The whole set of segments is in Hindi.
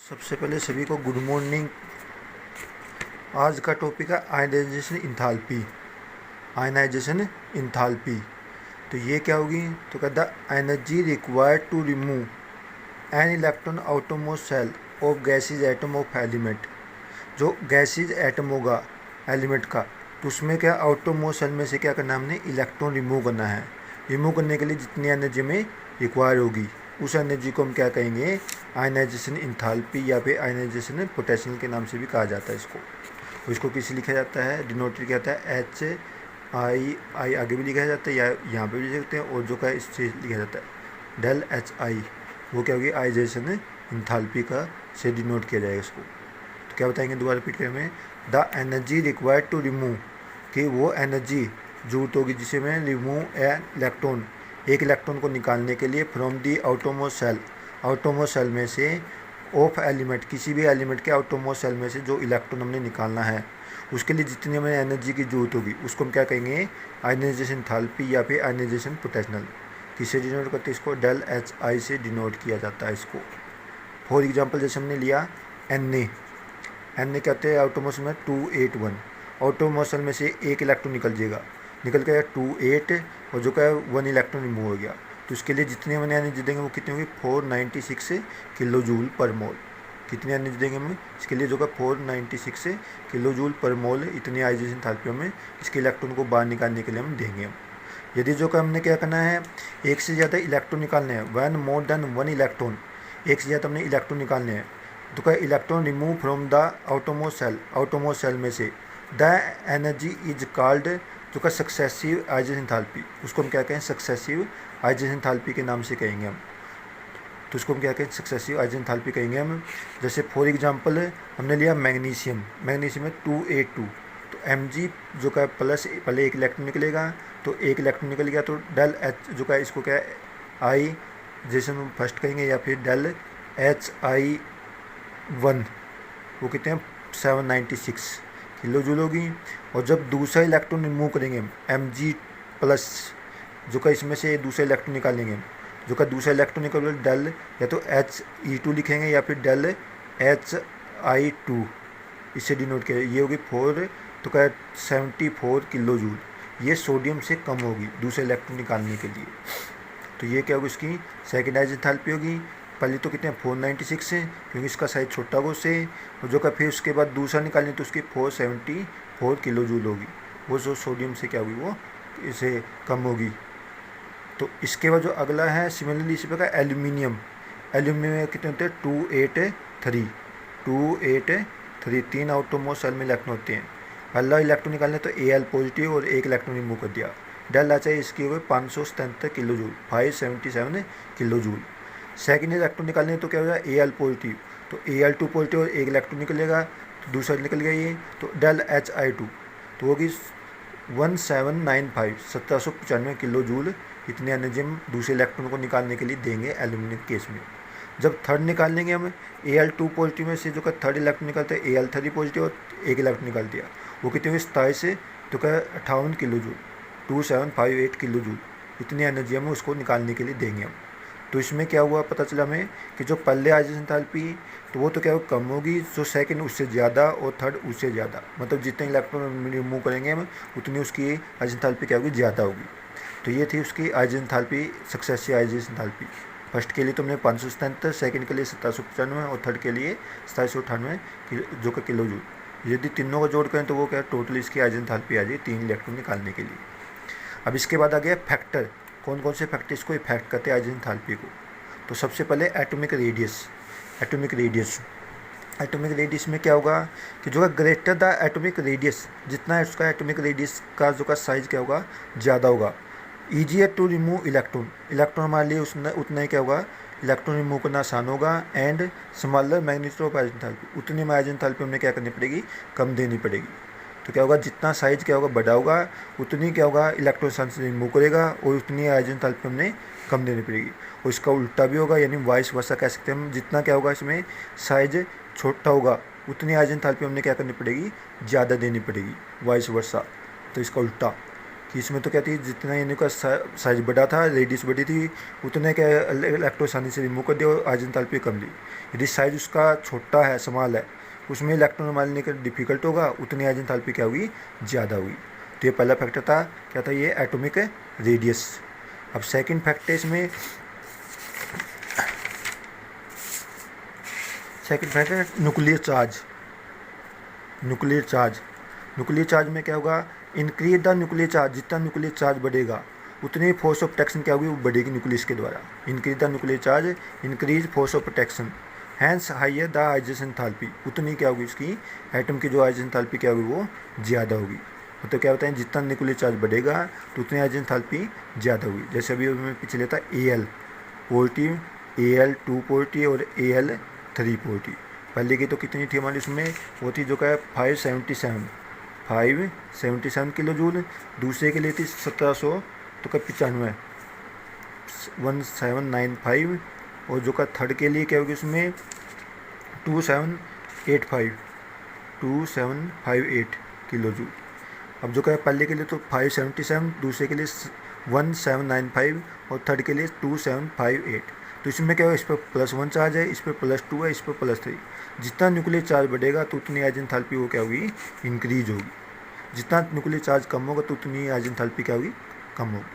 सबसे पहले सभी को गुड मॉर्निंग। आज का टॉपिक है आयनाइजेशन इंथैल्पी। आयनाइजेशन इंथैल्पी तो ये क्या होगी, तो कहता energy required to remove an electron outmost shell of gases atom of element. जो गैसेज एटम होगा एलिमेंट का, तो उसमें क्या आउटमोस्ट सेल में से क्या करना है, हमने इलेक्ट्रॉन रिमूव करना है। रिमूव करने के लिए जितनी एनर्जी में रिक्वायर होगी उस एनर्जी को हम क्या कहेंगे, आयनाइजेशन इंथैल्पी या फिर आयनाइजेशन पोटेंशियल के नाम से भी कहा जाता है इसको किसी लिखा जाता है, डिनोटेड किया जाता है एच आई आगे भी लिखा जाता है या यहाँ पे भी लिख सकते हैं, और जो का इससे लिखा जाता है डेल एच आई, वो क्या होगी आयनाइजेशन इंथैल्पी का से डिनोट किया जाएगा इसको। तो क्या बताएंगे, दोबारा रिपीट करें, the energy required to remove, कि वो एनर्जी जरूरत होगी जिसे में रिमूव एन इलेक्ट्रॉन, एक इलेक्ट्रॉन को निकालने के लिए फ्रॉम दी आउटोमोस्ट सेल में से ऑफ एलिमेंट, किसी भी एलिमेंट के आउटोमोस्ट सेल में से जो इलेक्ट्रॉन हमने निकालना है उसके लिए जितनी हमें एनर्जी की जरूरत होगी उसको हम क्या कहेंगे, आयनाइजेशन इंथैल्पी या फिर आयनाइजेशन पोटेंशियल। किससे डिनोट करते हैं इसको, डेल एच आई से डिनोट किया जाता है इसको। फॉर एग्जाम्पल जैसे हमने लिया एन ए कहते हैं आउटोमोस्ट में 281, आउटोमोस्ट सेल में से एक इलेक्ट्रॉन निकल गया 28, और जो का 1 इलेक्ट्रॉन रिमूव हो गया, तो इसके लिए जितनी हमने एनर्जी देंगे वो कितनी होगी, 496 किलो जूल पर मोल। कितनी एनर्जी देंगे हम इसके लिए, जो का 496 किलो जूल पर मोल, इतनी आयनाइजेशन इंथैल्पी में इसके इलेक्ट्रॉन को बाहर निकालने के लिए हम देंगे। यदि जो का हमने क्या करना है, एक से ज़्यादा इलेक्ट्रॉन निकालने हैं, one more than one electron, एक से ज़्यादा हमने इलेक्ट्रॉन निकालने हैं, तो का electron remove from the outermost shell में से द एनर्जी इज कॉल्ड, जो का सक्सेसिव आयनाइजेशन इंथैल्पी, उसको हम क्या कहें, सक्सेसिव आयनाइजेशन इंथैल्पी के नाम से कहेंगे हम। तो उसको हम क्या कहें, सक्सेसिव आयनाइजेशन इंथैल्पी कहेंगे हम। जैसे फॉर एग्जांपल हमने लिया मैग्नीशियम में 282, तो Mg जो का प्लस पहले एक इलेक्ट्रॉन निकलेगा, तो एक इलेक्ट्रॉन निकल गया, तो डेल एच जो का इसको क्या है आई जैसे हम फर्स्ट कहेंगे, या फिर डेल एच आई 1, वो कितने हैं 796 किलो जूल होगी। और जब दूसरा इलेक्ट्रॉन रिमूव करेंगे Mg प्लस, जो का इसमें से दूसरा इलेक्ट्रॉन निकालेंगे, जो का दूसरा इलेक्ट्रॉन निकल डेल या तो HE2 लिखेंगे या फिर डेल HI2, इससे डिनोट किया, ये होगी 4, तो क्या 74 किलो जूल, ये सोडियम से कम होगी दूसरे इलेक्ट्रॉन निकालने के लिए। तो ये क्या होगी, इसकी सेकेंड आयनाइजेशन इंथैल्पी होगी। पहले तो कितने 496 है क्योंकि इसका साइज छोटा वो से, और जो का फिर उसके बाद दूसरा निकालें तो उसकी 474 किलो जूल होगी, वो जो सोडियम से क्या होगी वो इसे कम होगी। तो इसके बाद जो अगला है सिमिलरली इसी प्रकार एल्यूमिनियम में कितने होते हैं 283, 3 आउटोमोस्ट सेल में इलेक्ट्रॉन होते हैं। पहला इलेक्ट्रॉन निकालने तो Al पॉजिटिव और एक इलेक्ट्रॉन रिमूव कर दिया, डेल आ चाहिए इसकी हो गई 577 kilo joule, 577 kilo joule. Second electron निकालने तो क्या होगा Al पॉजिटिव, तो Al2 पॉजिटिव और एक इलेक्ट्रॉन निकल जाएगा, तो दूसरा निकल गया ये, तो डेल HI2 तो होगी 1795 किलो जूल। इतनी एनर्जी हम दूसरे इलेक्ट्रॉन को निकालने के लिए देंगे एल्यूमिनियम केस में। जब थर्ड निकालेंगे हम Al2 पॉजिटिव में से, जो का थर्ड इलेक्ट्रॉन निकलता है Al3 पॉजिटिव और एक इलेक्ट्रॉन निकाल दिया, वो कितनी हुई 27 से, तो क्या 58 किलो जूल, 2758 किलो जूल, इतनी एनर्जी हम उसको निकालने के लिए देंगे हम। तो इसमें क्या हुआ पता चला हमें कि जो पहले आयनाइजेशन इंथैल्पी तो वो तो क्या होगा कम होगी, जो सेकंड उससे ज़्यादा और थर्ड उससे ज़्यादा, मतलब जितने इलेक्ट्रॉन रिमूव करेंगे हम उतनी उसकी आयनाइजेशन इंथैल्पी क्या होगी, ज़्यादा होगी। तो ये थी उसकी ionization enthalpy, successive ionization enthalpy. First के लिए तुमने 577, सेकंड के लिए 1795 और थर्ड के लिए 2798 जो का किलो जूल। यदि तीनों को जोड़ करें तो वो क्या टोटल इसकी आयनाइजेशन इंथैल्पी आ जाए 3 इलेक्ट्रॉन निकालने के लिए। अब इसके बाद आ गया फैक्टर, कौन कौन से फैक्टर इसको इफेक्ट करते हैं आयनाइजेशन इंथैल्पी को। तो सबसे पहले एटॉमिक रेडियस में क्या होगा कि जो है ग्रेटर द एटॉमिक रेडियस, जितना उसका एटॉमिक रेडियस का जो का साइज क्या होगा ज़्यादा होगा, ईजियर टू रिमूव इलेक्ट्रॉन हमारे लिए उतना ही क्या होगा, इलेक्ट्रॉन रिमूव करना आसान होगा। And smaller magnitude of ionization enthalpy, उतनी में आयनाइजेशन इंथैल्पी हमें क्या करनी पड़ेगी, कम देनी पड़ेगी। तो क्या होगा, जितना साइज क्या होगा बड़ा होगा उतनी क्या होगा इलेक्ट्रॉन से रिमूव करेगा, और उतनी आयनाइजेशन इंथैल्पी हमने कम देनी पड़ेगी। और इसका उल्टा भी होगा, यानी वाइस वर्सा कह सकते हैं हम, जितना क्या होगा इसमें साइज छोटा होगा उतनी आयनाइजेशन इंथैल्पी हमने क्या करनी पड़ेगी, ज़्यादा देनी पड़ेगी, वाइस वर्सा। तो इसका उल्टा कि इसमें तो क्या थी, जितना इनका साइज बड़ा था, रेडियस बड़ी थी, उतने क्या इलेक्ट्रॉन आसानी से रिमूव कर दिया और आज एंथैल्पी कम ली। यदि साइज उसका छोटा है, स्मॉल है, उसमें इलेक्ट्रॉन निकालने का डिफिकल्ट होगा, उतनी आज एंथैल्पी क्या हुई, ज़्यादा हुई। तो ये पहला फैक्टर था, क्या था, ये एटॉमिक रेडियस। अब सेकंड फैक्ट है इसमें, सेकंड फैक्ट है nuclear charge. Nuclear charge, nuclear charge में क्या होगा, इंक्रीज द न्यूक्लियर चार्ज, जितना न्यूक्लियर चार्ज बढ़ेगा उतनी फोर्स ऑफ प्रोटेक्शन क्या होगी, वो बढ़ेगी न्यूक्लियस के द्वारा। Increase the nuclear charge, increase force of protection, hence higher the ionisation enthalpy, उतनी क्या होगी उसकी एटम की जो आइजेशन एंथैल्पी क्या होगी, वो ज़्यादा होगी। तो क्या होता है, जितना न्यूक्लियर चार्ज बढ़ेगा तो उतनी आइजेशन एंथैल्पी ज़्यादा होगी। जैसे अभी मैं पीछे लेता AL पोर्टी, AL2 पोर्टी और AL3 पोर्टी। पहले की तो कितनी थी हमारी उसमें, वो थी जो क्या 577 किलो जूल। दूसरे के लिए थी 1700 तो क्या 95 1795। और जो का थर्ड के लिए क्या होगी उसमें 2758 किलो जूल। अब जो क्या पहले के लिए तो 577, दूसरे के लिए 1795 और थर्ड के लिए 2758। तो इसमें क्या होगा, इस पर +1 चार्ज है, इस पर +2 है, इस पर +3। जितना न्यूक्लियर चार्ज बढ़ेगा तो उतनी आइजेशन एंथैल्पी वो क्या होगी, इंक्रीज होगी। जितना न्यूक्लियर चार्ज कम होगा तो उतनी आइजेशन एंथैल्पी क्या होगी, कम होगी।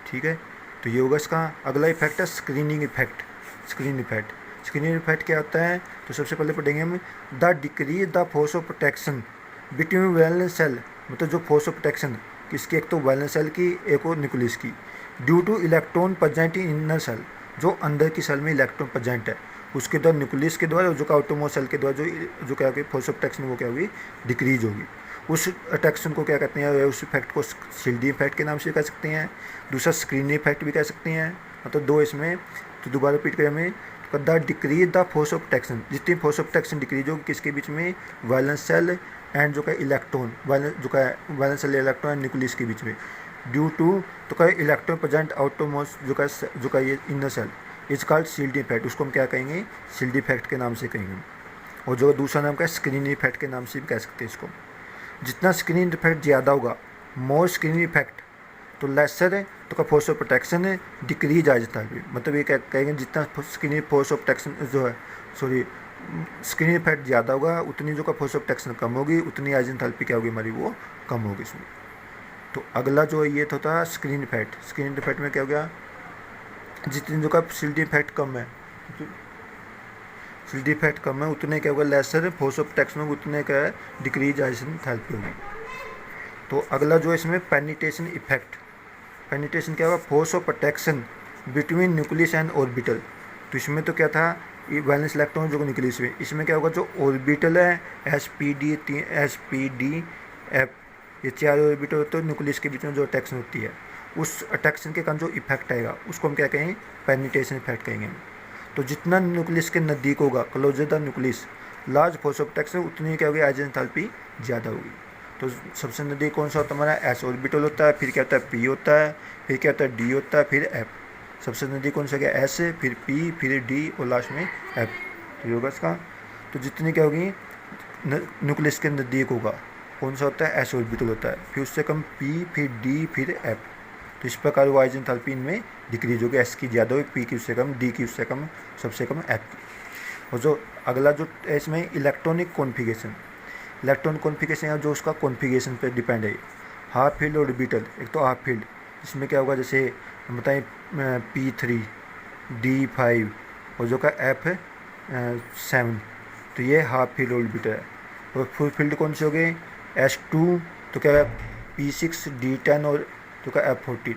ठीक है, तो ये होगा इसका। अगला इफेक्ट है screening effect. Screen effect, screening effect क्या होता है, तो सबसे पहले पढ़ेंगे हम the decrease the force of protection between valence shell, मतलब जो फोर्स ऑफ प्रोटेक्शन किसकी, एक तो वैलेंस सेल की, एक और न्यूक्लियस की, due to electron present in inner shell, जो अंदर की सेल में इलेक्ट्रॉन प्रेजेंट है उसके द्वारा, न्यूक्लियस के द्वारा, जो का आउटरमोस्ट सेल के द्वारा जो क्या होगी फोर्स ऑफ प्रोटेक्शन वो क्या होगी, डिक्रीज होगी। उस अट्रैक्शन को क्या कहते हैं, उस इफेक्ट को शील्डिंग इफेक्ट के नाम से कह सकते हैं। दूसरा स्क्रीनिंग इफेक्ट भी कह सकते हैं, मतलब दो इसमें। तो दोबारा रिपीट करें हमें, the decrease the force of protection, जितनी फोर्स ऑफ प्रोटेक्शन डिक्रीज होगी किसके बीच में, वैलेंस सेल एंड जो का इलेक्ट्रॉन, जो का valence shell electron and nucleus के बीच में, ड्यू टू तो का इलेक्ट्रॉन प्रेजेंट आउटरमोस्ट जो का ये inner shell is called shield effect. उसको हम क्या कहेंगे, शील्ड इफेक्ट के नाम से कहेंगे। और जो दूसरा नाम का स्क्रीनिंग इफेक्ट के नाम से भी कह सकते हैं इसको। जितना स्क्रीन इफेक्ट ज़्यादा होगा, मोर स्क्रीन इफेक्ट तो लेसर है, तो का फोर्स ऑफ प्रोटेक्शन है डिक्रीज आ जाता है। मतलब ये क्या कहेंगे, जितना स्क्रीन फोर्स ऑफ प्रोटेक्शन जो है, सॉरी, स्क्रीन इफेक्ट ज़्यादा होगा उतनी जो का फोर्स ऑफ प्रोटेक्शन कम होगी, उतनी आइजेशन एंथैल्पी क्या होगी हमारी, वो कम होगी इसमें। तो अगला जो ये था स्क्रीन इफेक्ट। स्क्रीन इफेक्ट में क्या हो गया, जितनी जो का शील्ड इफेक्ट कम है, शील्ड इफेक्ट कम है उतने क्या होगा, लेसर फोर्स ऑफ प्रोटेक्शन होगा, उतने क्या है डिक्रीज आइजेशन एंथैल्पी होगी। तो अगला जो इसमें पेनिट्रेशन इफेक्ट। पेनिट्रेशन क्या होगा, force of protection between nucleus and orbital. तो इसमें तो क्या था, ये वैलेंस इलेक्ट्रॉन जो न्यूक्लियस में, इसमें क्या होगा, जो ऑर्बिटल है SPD F, ये 4 ऑर्बिटल होते हैं, न्यूक्लियस के बीच में जो अट्रैक्शन होती है, उस अट्रैक्शन के कारण जो इफेक्ट आएगा उसको हम क्या कहेंगे, पेनिट्रेशन इफेक्ट कहेंगे। तो जितना न्यूक्लियस के नज़दीक होगा, closer the nucleus, large force of protection, उतनी क्या होगी आइजेशन एंथैल्पी ज़्यादा होगी। तो सबसे नज़दीक कौन सा होता है हमारा, S ऑर्बिटल होता है, फिर क्या होता है P होता है, फिर क्या होता है D होता है, फिर F। सबसे नज़दीक कौन सा, क्या S, फिर P, फिर D और लास्ट में F। तो ये होगा इसका। तो जितनी क्या होगी न्यूक्लियस के नज़दीक होगा, कौन सा होता है, S ऑर्बिटल होता है, फिर उससे कम P, फिर D, फिर F। तो इस प्रकार वो आइजेशन एंथैल्पी इनमें डिक्रीज होगी, S की ज़्यादा होगी, P की उससे कम, D की उससे कम, सबसे कम F की। और जो अगला जो इसमें इलेक्ट्रॉनिक कॉन्फ़िगरेशन। इलेक्ट्रॉन कॉन्फ़िगरेशन है जो उसका कॉन्फ़िगरेशन पे डिपेंड है। हाफ फील्ड और ऑर्बिटल, एक तो हाफ फील्ड, इसमें क्या होगा, जैसे हम बताएं P3 D5 और जो का F7, तो ये हाफ फील्ड ऑर्बिटल है। और फुल फील्ड कौन से हो गए, S2 तो क्या है P6 D10 और जो का F14।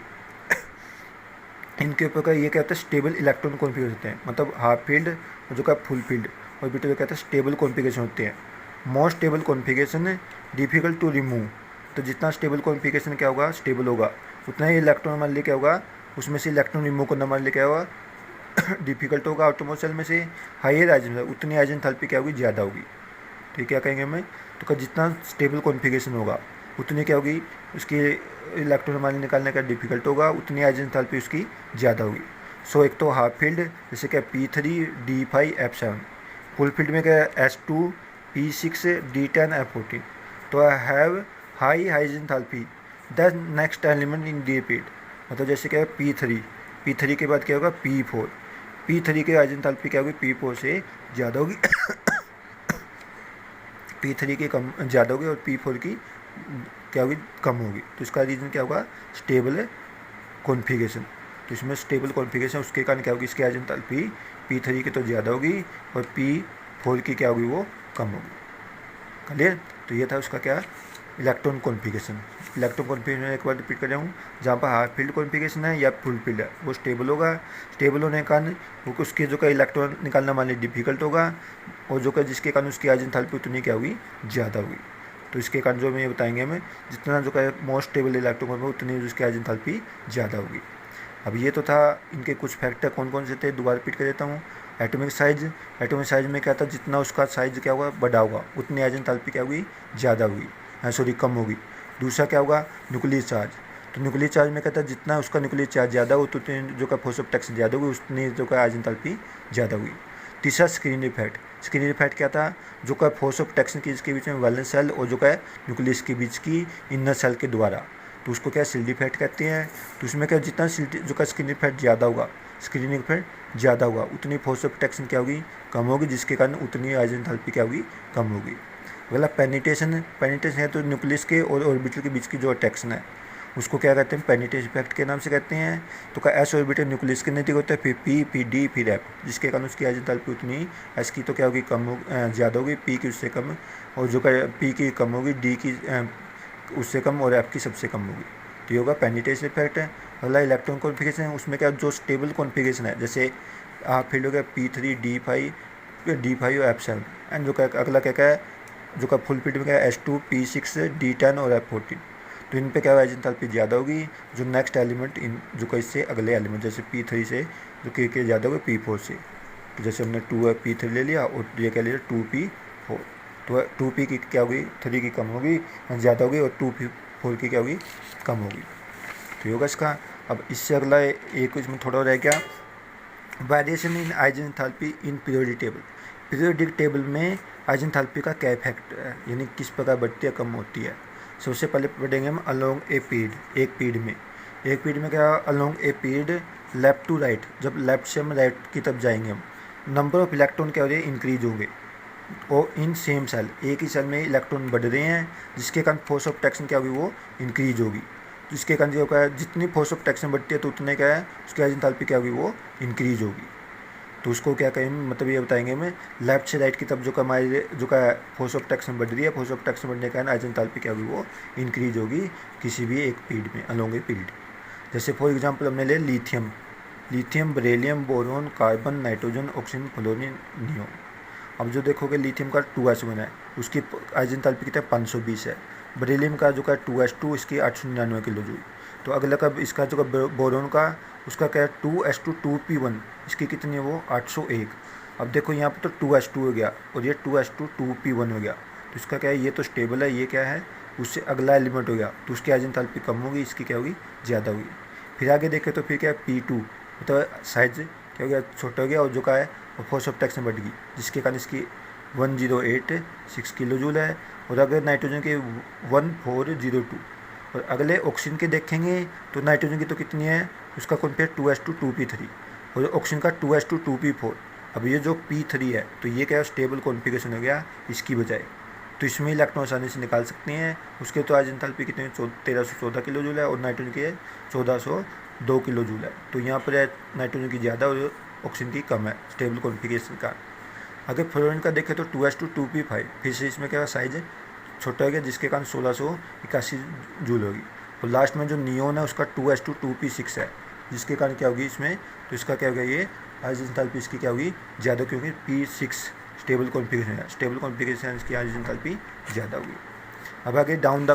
इनके ऊपर का ये क्या होता है, स्टेबल इलेक्ट्रॉन कॉन्फ़िगरेशन होते हैं। मतलब हाफ फील्ड और जो का फुल फील्ड ऑर्बिटल क्या होता है, स्टेबल कॉन्फ़िगरेशन होते हैं। Most stable configuration difficult to remove. तो जितना स्टेबल कॉन्फ़िगरेशन क्या होगा, स्टेबल होगा, उतना ही इलेक्ट्रॉन हमारे लिए क्या होगा, उसमें से इलेक्ट्रॉन रिमूव करना हमारे लिए क्या होगा डिफ़िकल्ट होगा। आउटरमोस्ट सेल में से हाइयर आइजेशन, उतनी आइजेशन एंथैल्पी क्या होगी, ज़्यादा होगी। तो क्या कहेंगे हमें, तो जितना स्टेबल कॉन्फ़िगरेशन होगा उतनी क्या होगी, उसकी इलेक्ट्रॉन हमारे निकालने का डिफ़िकल्ट होगा, उतनी आइजेशन एंथैल्पी उसकी ज़्यादा होगी। सो एक तो हाफ फील्ड जैसे क्या P3 D5 F7, full field में क्या S2 P6 D10 F14। तो have high ionisation enthalpy the next element in D repeat, मतलब जैसे क्या है P3 के बाद क्या होगा P4, P3 की राइज एंथैल्पी क्या होगी P4 से ज़्यादा होगी P3 की कम ज़्यादा होगी और P4 की क्या होगी कम होगी। तो इसका रीज़न क्या होगा स्टेबल कॉन्फ़िगरेशन। तो इसमें स्टेबल कॉन्फ़िगरेशन उसके कारण क्या होगी इसकी राइज एंथैल्पी P3 की तो ज़्यादा होगी और P4 की क्या होगी वो कम होगी। क्लियर। तो ये था उसका क्या इलेक्ट्रॉन कॉन्फ़िगरेशन। इलेक्ट्रॉन कॉन्फ़िगरेशन एक बार रिपीट कर रहा हूँ, जहाँ पर हाफ फील्ड कॉन्फ़िगरेशन है या फुल फील्ड है वो स्टेबल होगा, स्टेबल होने के कारण वो उसके जो का इलेक्ट्रॉन निकालना मान लीजिए डिफिकल्ट होगा और जो का जिसके कारण उसकी राइज एंथैल्पी उतनी क्या होगी ज़्यादा होगी। तो इसके कारण जो मैं बताएंगे हमें जितना जो का मोस्ट स्टेबल इलेक्ट्रॉन होगा उतनी उसकी राइज एंथैल्पी ज़्यादा होगी। अब ये तो था इनके कुछ फैक्टर कौन कौन से थे, दोबारा रिपीट कर देता हूँ। एटॉमिक साइज में क्या था जितना उसका साइज क्या होगा बड़ा होगा उतनी राइज एंथैल्पी क्या होगी ज़्यादा होगी, सॉरी कम होगी। दूसरा क्या होगा न्यूक्लियर चार्ज, तो न्यूक्लियर चार्ज में कहता है जितना उसका न्यूक्लियर चार्ज ज़्यादा हो तो उतनी जो का फोर्स ऑफ अट्रैक्शन ज़्यादा होगी उतनी जो का राइज एंथैल्पी ज़्यादा होगी। तीसरा स्क्रीन इफेक्ट क्या था जो का फोर्स ऑफ अट्रैक्शन की इसके बीच में वैलेंस सेल और जो का न्यूक्लियस के बीच की इनर सेल के द्वारा, तो उसको क्या शील्ड इफेक्ट कहते हैं। तो उसमें क्या जितना जो का स्क्रीन इफेक्ट ज़्यादा होगा उतनी फोर्स ऑफ प्रोटेक्शन क्या होगी कम होगी, जिसके कारण उतनी राइज एंथैल्पी क्या होगी कम होगी। अगला पेनिट्रेशन है तो न्यूक्लियस के और ऑर्बिटल के बीच की जो अट्रैक्शन है उसको क्या कहते हैं पेनिट्रेशन इफेक्ट के नाम से कहते हैं। तो का एस ऑर्बिटल न्यूक्लियस के नज़दीक होता है, फिर पी डी फिर एफ, जिसके कारण उसकी राइज एंथैल्पी उतनी एस की तो क्या होगी कम ज़्यादा होगी, पी की उससे कम और जो का पी की कम होगी, डी की उससे कम और एफ की सबसे कम होगी। तो ये होगा पेनिट्रेशन इफेक्ट है। अगला इलेक्ट्रॉन कॉन्फ़िगरेशन है, उसमें क्या जो स्टेबल कॉन्फ़िगरेशन है जैसे फील्ड हो गया P3 D5 और F7 एंड जो क्या अगला क्या है जो का फुल फील्ड में क्या S2 P6 D10 और F14, तो इन पे क्या राइज एंथैल्पी ज़्यादा होगी जो नेक्स्ट एलिमेंट इन जो का इससे अगले एलिमेंट जैसे P3 से जो कि ज़्यादा होगी P4 से। तो जैसे हमने P3 ले लिया और ये क्या ले लिया 2P4, तो 2P की क्या होगी 3 की कम होगी ज़्यादा होगी और 2P4 की क्या होगी कम होगी। तो होगा इसका। अब इससे अगला एक इसमें थोड़ा रह गया variation in rise enthalpy in periodic table में राइज एंथैल्पी का क्या इफेक्ट है, यानी किस प्रकार बढ़ती है कम होती है। सबसे पहले पढ़ेंगे हम अलोंग ए पीरियड, एक पीरियड में क्या along a period left to right, जब लेफ्ट से हम राइट की तरफ जाएंगे हम नंबर ऑफ इलेक्ट्रॉन क्या हो रहे हैं इंक्रीज होंगे और इन सेम सेल एक ही सेल में इलेक्ट्रॉन बढ़ रहे हैं, जिसके कारण फोर्स ऑफ अट्रैक्शन क्या होगी वो इंक्रीज होगी, जिसके कारण जो क्या है जितनी फोर्स ऑफ अट्रैक्शन बढ़ती है तो उतने क्या है उसकी राइज एंथैल्पी क्या होगी वो इंक्रीज होगी। तो उसको क्या कहेंगे मतलब ये बताएंगे हमें लेफ्ट से राइट की तरफ जो का हमारी जो का फोर्स ऑफ अट्रैक्शन बढ़ रही है, फोर्स ऑफ अट्रैक्शन बढ़ने के कारण राइज एंथैल्पी क्या होगी वो इंक्रीज होगी किसी भी एक पीरियड में अलोंग ए पीरियड। जैसे फॉर एग्जाम्पल हमने ले lithium beryllium boron carbon nitrogen oxygen fluorine neon. अब जो देखोगे लिथियम का 2s1 है उसकी राइज एंथैल्पी कितना 520 है, बेरिलियम का जो का 2s2 इसकी 899 किलो जूल। तो अगला का इसका जो का बोरोन का उसका क्या है 2s2 2p1 इसकी कितनी है वो 801। अब देखो यहाँ पर तो 2s2 हो गया और ये 2s2 2p1 हो गया, तो इसका क्या है ये तो स्टेबल है, ये क्या है उससे अगला एलिमेंट हो गया तो उसकी राइज एंथैल्पी कम होगी, इसकी क्या होगी ज़्यादा होगी। फिर आगे देखें तो फिर क्या है P2 तो साइज क्या हो गया छोटा हो गया और जो का है और फोर्स ऑफ अट्रैक्शन बढ़ गई, जिसके कारण इसकी 1086 किलो जूल है। और अगर नाइट्रोजन के 1402 और अगले ऑक्सीजन के देखेंगे तो नाइट्रोजन की तो कितनी है उसका कंपेयर 2s2 2p3 और ऑक्सीजन का 2s2 2p4। अब ये जो P3 है तो ये क्या स्टेबल कॉन्फ़िगरेशन हो गया इसकी बजाय, तो इसमें इलेक्ट्रॉन आसानी से निकाल सकते हैं। उसके तो राइज एंथैल्पी कितनी 1314 किलो जूल है और नाइट्रोजन की 1402 किलो जूल है। तो यहाँ पर नाइट्रोजन की ज़्यादा और ऑक्सीजन की कम है स्टेबल कॉन्फ़िगरेशन का। अगर फ्लोरीन का देखें तो 2s2 2p5 फिर से इसमें क्या साइज छोटा हो गया, जिसके कारण 1681 जूल होगी। और लास्ट में जो नियोन है उसका 2s2 2p6 है, जिसके कारण क्या होगी इसमें तो इसका क्या होगा ये राइज एंथैल्पी इसकी क्या होगी ज़्यादा, क्योंकि P6 स्टेबल कॉन्फ़िगरेशन है, स्टेबल कॉन्फ़िगरेशन इसकी राइज एंथैल्पी ज़्यादा होगी। अब आगे डाउन द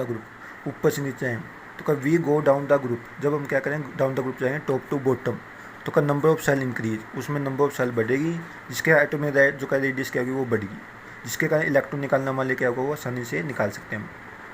ग्रुप ऊपर से नीचे हैं तो कब we go down the group, जब हम क्या करें डाउन द ग्रुप जाएंगे टॉप टू बॉटम तो का नंबर ऑफ सेल इंक्रीज, उसमें नंबर ऑफ सेल बढ़ेगी, जिसके एटॉमिक जो का रेडियस क्या होगी वो बढ़ेगी, जिसके कारण इलेक्ट्रॉन निकालना मान ले क्या होगा वो आसानी से निकाल सकते हैं हम।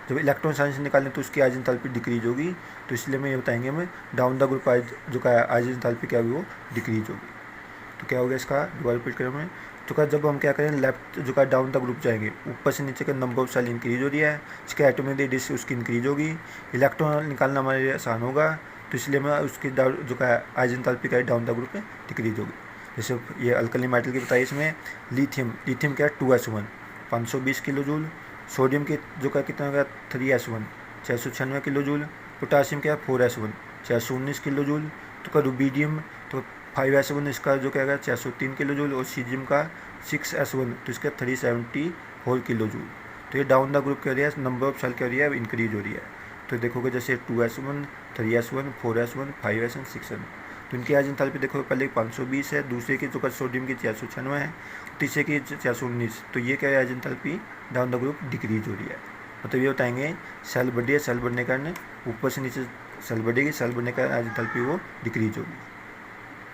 जब इलेक्ट्रॉन आसानी से निकालें तो उसकी राइज एंथैल्पी डिक्रीज होगी, तो इसलिए मैं ये बताएंगे हमें डाउन द ग्रुप जो का राइज एंथैल्पी क्या होगी वो डिक्रीज होगी। तो क्या हो गया इसका दोबारा रिपीट करें मैं। तो क्या जब हम क्या करें लेफ्ट जो का डाउन द ग्रुप जाएंगे, ऊपर से नीचे का नंबर ऑफ सेल इंक्रीज हो रही है, इसके एटॉमिक रेडियस उसकी इंक्रीज होगी, इलेक्ट्रॉन निकालना हमारे लिए आसान होगा, तो इसलिए मैं उसकी जो का आइजेंथैल्पी का डाउन द ग्रुप में डिक्रीज होगी। जैसे ये अल्कली मेटल की बताइए, इसमें लिथियम क्या है 2s1 520 किलो जूल, सोडियम की जो का कितना होगा 3s1 696 किलो जूल, पोटासियम क्या है 4s1 619 किलो जूल, तो का रुबीडियम तो 5s1 इसका जो क्या है 603 किलो जूल, और सीजियम का 6s1 तो इसका 374 किलो जूल। तो ये डाउन द ग्रुप क्या हो रही है, नंबर ऑफ सेल क्या हो रही है इंक्रीज हो रही है। तो देखोगे जैसे 2s1 3s1 4s1 5s1 6s1, तो इनकी आज एंथैल्पी देखो पहले 520 है, दूसरे की जो सोडियम की 696 है, तीसरे की 619, तो ये क्या है आज enthalpy down the group decrease हो रही है। मतलब ये बताएंगे सेल बढ़ी है, सेल बढ़ने के कारण ऊपर से नीचे सेल बढ़ेगी, सेल बढ़ने के कारण आज एंथैल्पी वो डिक्रीज होगी।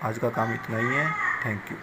आज का काम इतना ही है। Thank you.